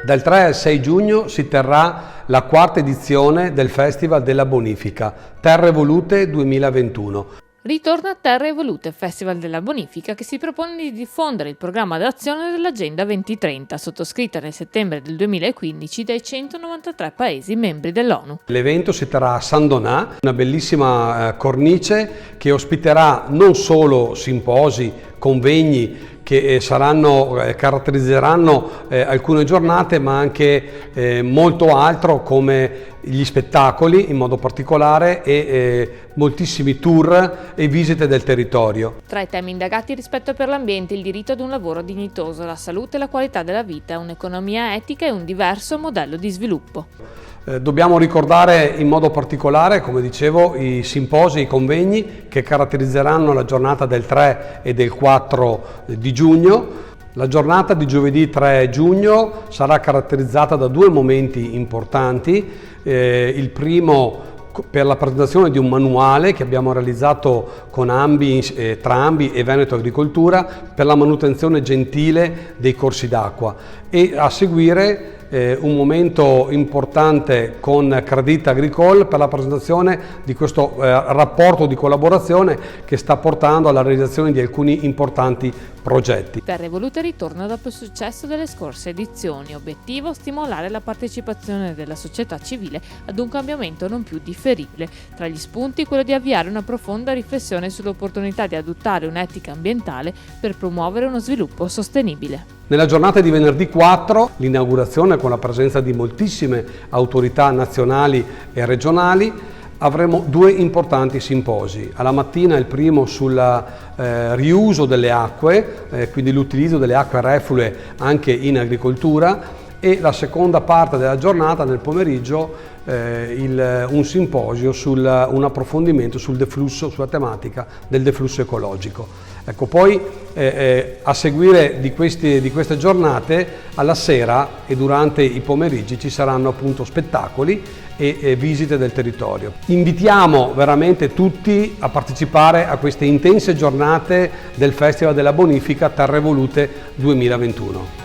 Dal 3 al 6 giugno si terrà la quarta edizione del Festival della Bonifica, Terre Volute 2021. Ritorna Terre Volute, Festival della Bonifica, che si propone di diffondere il programma d'azione dell'Agenda 2030, sottoscritta nel settembre del 2015 dai 193 Paesi membri dell'ONU. L'evento si terrà a San Donà, una bellissima cornice che ospiterà non solo simposi, convegni che caratterizzeranno alcune giornate, ma anche molto altro come gli spettacoli in modo particolare e moltissimi tour e visite del territorio. Tra i temi indagati: rispetto per l'ambiente, il diritto ad un lavoro dignitoso, la salute e la qualità della vita, un'economia etica e un diverso modello di sviluppo. Dobbiamo ricordare in modo particolare, come dicevo, i simposi e i convegni che caratterizzeranno la giornata del 3 e del 4 di giugno. La giornata di giovedì 3 giugno sarà caratterizzata da due momenti importanti. Il primo per la presentazione di un manuale che abbiamo realizzato con tra Ambi e Veneto Agricoltura per la manutenzione gentile dei corsi d'acqua, e a seguire un momento importante con Crédit Agricole per la presentazione di questo rapporto di collaborazione che sta portando alla realizzazione di alcuni importanti progetti. Terre Volute ritorna dopo il successo delle scorse edizioni. Obiettivo: stimolare la partecipazione della società civile ad un cambiamento non più differibile. Tra gli spunti, quello di avviare una profonda riflessione sull'opportunità di adottare un'etica ambientale per promuovere uno sviluppo sostenibile. Nella giornata di venerdì 4, l'inaugurazione con la presenza di moltissime autorità nazionali e regionali, avremo due importanti simposi. Alla mattina il primo sul riuso delle acque, quindi l'utilizzo delle acque reflue anche in agricoltura, e la seconda parte della giornata, nel pomeriggio, un simposio un approfondimento sul deflusso, sulla tematica del deflusso ecologico. Ecco, poi a seguire di queste giornate, alla sera e durante i pomeriggi ci saranno appunto spettacoli e visite del territorio. Invitiamo veramente tutti a partecipare a queste intense giornate del Festival della Bonifica Terre Volute 2021.